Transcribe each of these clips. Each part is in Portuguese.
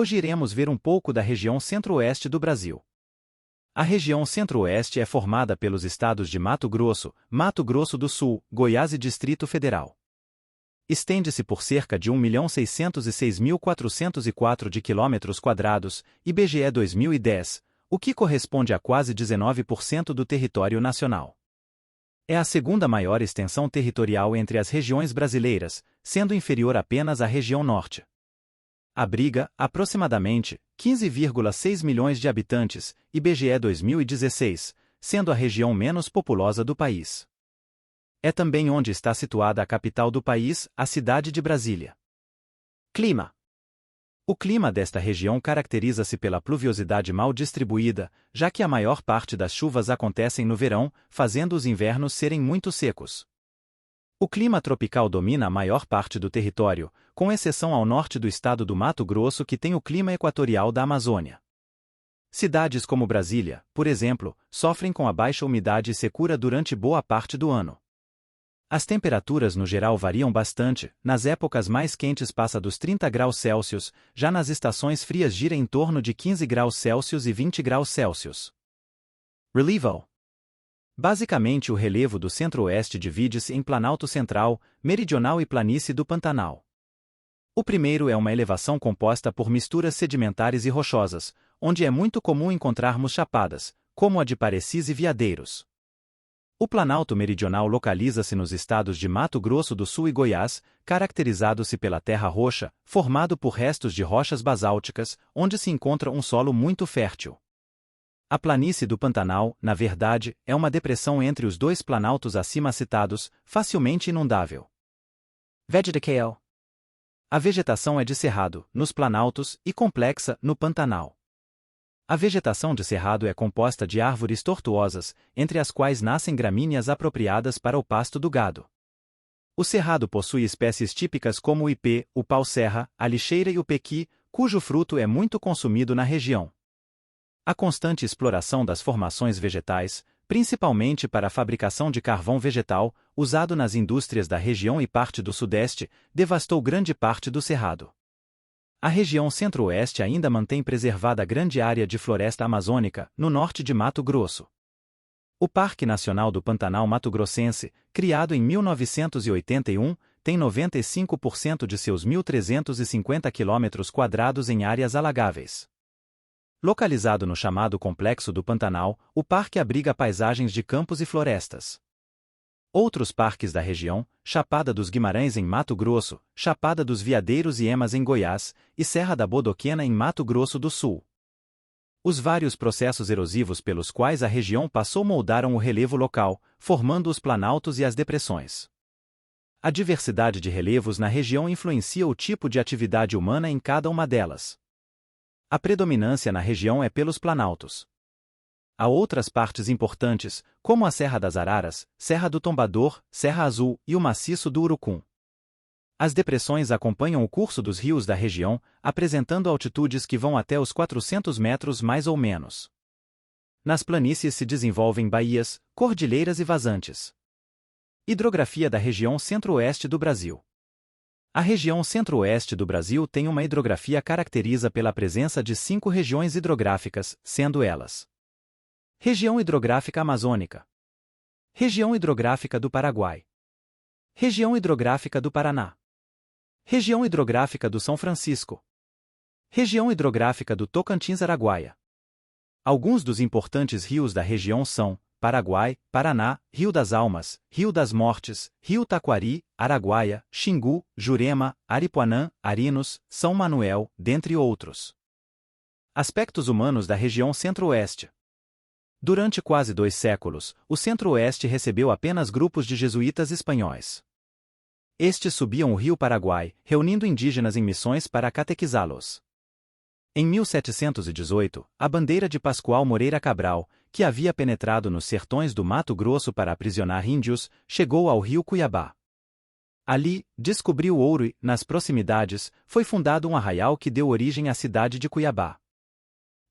Hoje iremos ver um pouco da região centro-oeste do Brasil. A região centro-oeste é formada pelos estados de Mato Grosso do Sul, Goiás e Distrito Federal. Estende-se por cerca de 1.606.404 de quilômetros quadrados, IBGE 2010, o que corresponde a quase 19% do território nacional. É a segunda maior extensão territorial entre as regiões brasileiras, sendo inferior apenas à região norte. Abriga, aproximadamente, 15,6 milhões de habitantes, IBGE 2016, sendo a região menos populosa do país. É também onde está situada a capital do país, a cidade de Brasília. Clima. O clima desta região caracteriza-se pela pluviosidade mal distribuída, já que a maior parte das chuvas acontecem no verão, fazendo os invernos serem muito secos. O clima tropical domina a maior parte do território, com exceção ao norte do estado do Mato Grosso, que tem o clima equatorial da Amazônia. Cidades como Brasília, por exemplo, sofrem com a baixa umidade e secura durante boa parte do ano. As temperaturas no geral variam bastante, nas épocas mais quentes passa dos 30 graus Celsius, já nas estações frias gira em torno de 15 graus Celsius e 20 graus Celsius. Relevo. Basicamente o relevo do centro-oeste divide-se em Planalto Central, Meridional e Planície do Pantanal. O primeiro é uma elevação composta por misturas sedimentares e rochosas, onde é muito comum encontrarmos chapadas, como a de Parecis e Veadeiros. O Planalto Meridional localiza-se nos estados de Mato Grosso do Sul e Goiás, caracterizado-se pela terra roxa, formado por restos de rochas basálticas, onde se encontra um solo muito fértil. A planície do Pantanal, na verdade, é uma depressão entre os dois planaltos acima citados, facilmente inundável. Vegetation. A vegetação é de cerrado, nos planaltos, e complexa, no Pantanal. A vegetação de cerrado é composta de árvores tortuosas, entre as quais nascem gramíneas apropriadas para o pasto do gado. O cerrado possui espécies típicas como o ipê, o pau-serra, a lixeira e o pequi, cujo fruto é muito consumido na região. A constante exploração das formações vegetais, principalmente para a fabricação de carvão vegetal, usado nas indústrias da região e parte do Sudeste, devastou grande parte do cerrado. A região centro-oeste ainda mantém preservada grande área de floresta amazônica, no norte de Mato Grosso. O Parque Nacional do Pantanal Mato Grossense, criado em 1981, tem 95% de seus 1.350 km² em áreas alagáveis. Localizado no chamado Complexo do Pantanal, o parque abriga paisagens de campos e florestas. Outros parques da região, Chapada dos Guimarães em Mato Grosso, Chapada dos Veadeiros e Emas em Goiás, e Serra da Bodoquena em Mato Grosso do Sul. Os vários processos erosivos pelos quais a região passou moldaram o relevo local, formando os planaltos e as depressões. A diversidade de relevos na região influencia o tipo de atividade humana em cada uma delas. A predominância na região é pelos planaltos. Há outras partes importantes, como a Serra das Araras, Serra do Tombador, Serra Azul e o Maciço do Urucum. As depressões acompanham o curso dos rios da região, apresentando altitudes que vão até os 400 metros mais ou menos. Nas planícies se desenvolvem baías, cordilheiras e vazantes. Hidrografia da região centro-oeste do Brasil. A região centro-oeste do Brasil tem uma hidrografia caracteriza pela presença de 5 regiões hidrográficas, sendo elas: Região Hidrográfica Amazônica, Região Hidrográfica do Paraguai, Região Hidrográfica do Paraná, Região Hidrográfica do São Francisco, Região Hidrográfica do Tocantins-Araguaia. Alguns dos importantes rios da região são Paraguai, Paraná, Rio das Almas, Rio das Mortes, Rio Taquari, Araguaia, Xingu, Jurema, Aripuanã, Arinos, São Manuel, dentre outros. Aspectos humanos da região centro-oeste. Durante quase 2 séculos, o centro-oeste recebeu apenas grupos de jesuítas espanhóis. Estes subiam o rio Paraguai, reunindo indígenas em missões para catequizá-los. Em 1718, a bandeira de Pascoal Moreira Cabral, que havia penetrado nos sertões do Mato Grosso para aprisionar índios, chegou ao rio Cuiabá. Ali, descobriu ouro e, nas proximidades, foi fundado um arraial que deu origem à cidade de Cuiabá.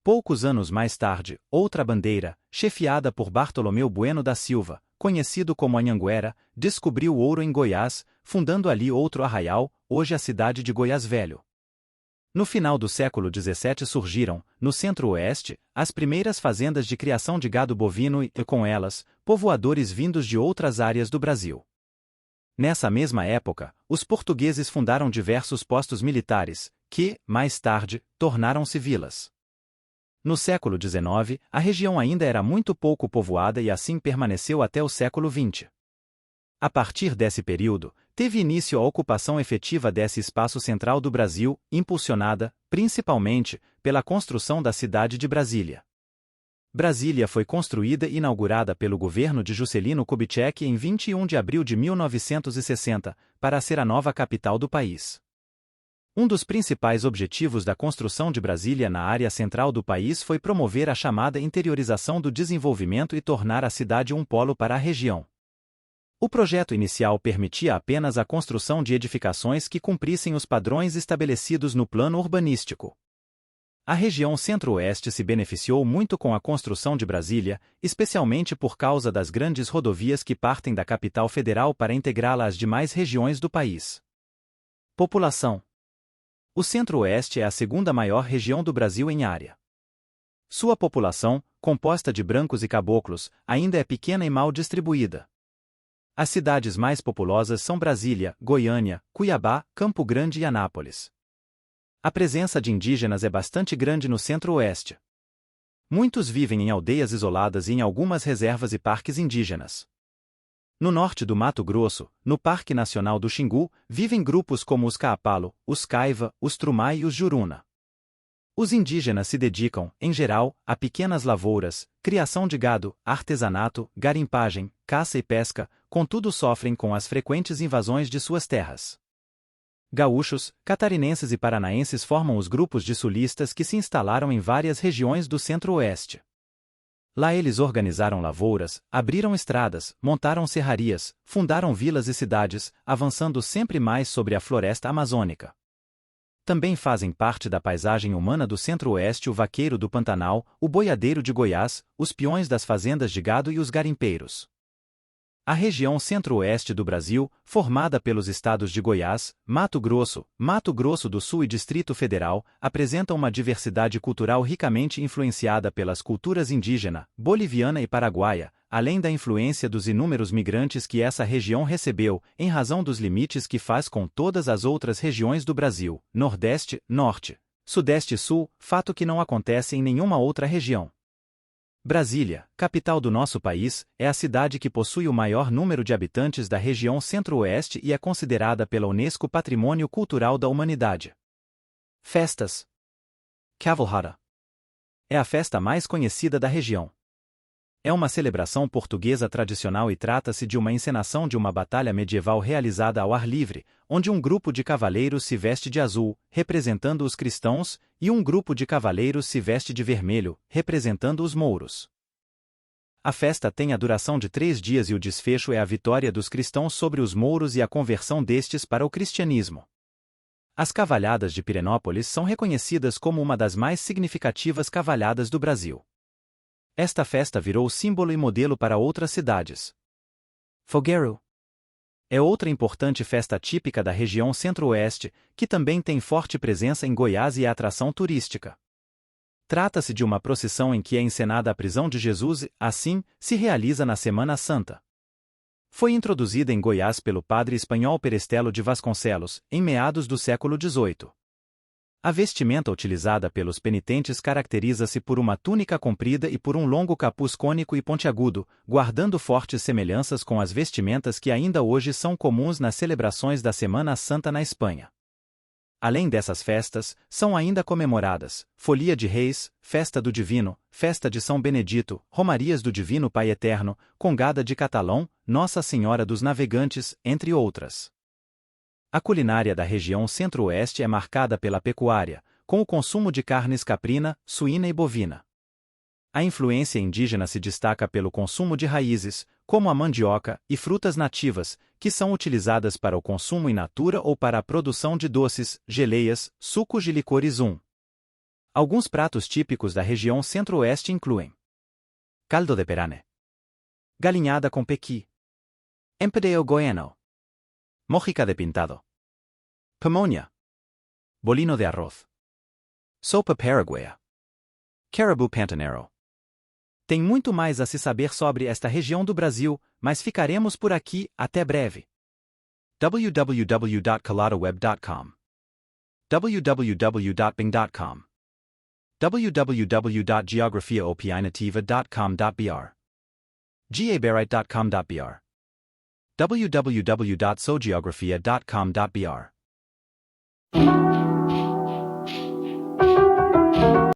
Poucos anos mais tarde, outra bandeira, chefiada por Bartolomeu Bueno da Silva, conhecido como Anhanguera, descobriu ouro em Goiás, fundando ali outro arraial, hoje a cidade de Goiás Velho. No final do século XVII surgiram, no centro-oeste, as primeiras fazendas de criação de gado bovino e, com elas, povoadores vindos de outras áreas do Brasil. Nessa mesma época, os portugueses fundaram diversos postos militares, que, mais tarde, tornaram-se vilas. No século XIX, a região ainda era muito pouco povoada e assim permaneceu até o século XX. A partir desse período, teve início a ocupação efetiva desse espaço central do Brasil, impulsionada, principalmente, pela construção da cidade de Brasília. Brasília foi construída e inaugurada pelo governo de Juscelino Kubitschek em 21 de abril de 1960, para ser a nova capital do país. Um dos principais objetivos da construção de Brasília na área central do país foi promover a chamada interiorização do desenvolvimento e tornar a cidade um polo para a região. O projeto inicial permitia apenas a construção de edificações que cumprissem os padrões estabelecidos no plano urbanístico. A região centro-oeste se beneficiou muito com a construção de Brasília, especialmente por causa das grandes rodovias que partem da capital federal para integrá-la às demais regiões do país. População. O centro-oeste é a segunda maior região do Brasil em área. Sua população, composta de brancos e caboclos, ainda é pequena e mal distribuída. As cidades mais populosas são Brasília, Goiânia, Cuiabá, Campo Grande e Anápolis. A presença de indígenas é bastante grande no centro-oeste. Muitos vivem em aldeias isoladas e em algumas reservas e parques indígenas. No norte do Mato Grosso, no Parque Nacional do Xingu, vivem grupos como os Kaapalo, os Kaiva, os Trumai e os Juruna. Os indígenas se dedicam, em geral, a pequenas lavouras, criação de gado, artesanato, garimpagem, caça e pesca, contudo sofrem com as frequentes invasões de suas terras. Gaúchos, catarinenses e paranaenses formam os grupos de sulistas que se instalaram em várias regiões do centro-oeste. Lá eles organizaram lavouras, abriram estradas, montaram serrarias, fundaram vilas e cidades, avançando sempre mais sobre a floresta amazônica. Também fazem parte da paisagem humana do centro-oeste o vaqueiro do Pantanal, o boiadeiro de Goiás, os peões das fazendas de gado e os garimpeiros. A região centro-oeste do Brasil, formada pelos estados de Goiás, Mato Grosso do Sul e Distrito Federal, apresenta uma diversidade cultural ricamente influenciada pelas culturas indígena, boliviana e paraguaia, além da influência dos inúmeros migrantes que essa região recebeu, em razão dos limites que faz com todas as outras regiões do Brasil, Nordeste, Norte, Sudeste e Sul, fato que não acontece em nenhuma outra região. Brasília, capital do nosso país, é a cidade que possui o maior número de habitantes da região centro-oeste e é considerada pela Unesco Patrimônio Cultural da Humanidade. Festas. Cavalhada. É a festa mais conhecida da região. É uma celebração portuguesa tradicional e trata-se de uma encenação de uma batalha medieval realizada ao ar livre, onde um grupo de cavaleiros se veste de azul, representando os cristãos, e um grupo de cavaleiros se veste de vermelho, representando os mouros. A festa tem a duração de 3 dias e o desfecho é a vitória dos cristãos sobre os mouros e a conversão destes para o cristianismo. As cavalhadas de Pirenópolis são reconhecidas como uma das mais significativas cavalhadas do Brasil. Esta festa virou símbolo e modelo para outras cidades. Fogueiro é outra importante festa típica da região centro-oeste, que também tem forte presença em Goiás e é atração turística. Trata-se de uma procissão em que é encenada a prisão de Jesus e, assim, se realiza na Semana Santa. Foi introduzida em Goiás pelo padre espanhol Perestelo de Vasconcelos, em meados do século XVIII. A vestimenta utilizada pelos penitentes caracteriza-se por uma túnica comprida e por um longo capuz cônico e pontiagudo, guardando fortes semelhanças com as vestimentas que ainda hoje são comuns nas celebrações da Semana Santa na Espanha. Além dessas festas, são ainda comemoradas Folia de Reis, Festa do Divino, Festa de São Benedito, Romarias do Divino Pai Eterno, Congada de Catalão, Nossa Senhora dos Navegantes, entre outras. A culinária da região centro-oeste é marcada pela pecuária, com o consumo de carnes caprina, suína e bovina. A influência indígena se destaca pelo consumo de raízes, como a mandioca, e frutas nativas, que são utilizadas para o consumo in natura ou para a produção de doces, geleias, sucos de licores. Alguns pratos típicos da região centro-oeste incluem caldo de perane, galinhada com pequi, empadeo goiano, mojica de pintado, pamonha, bolino de arroz. Sopa paraguaia. Caribou pantanero. Tem muito mais a se saber sobre esta região do Brasil, mas ficaremos por aqui, até breve. www.caladaweb.com www.bing.com www.geographiaopinativa.com.br gabarite.com.br www.sogeografia.com.br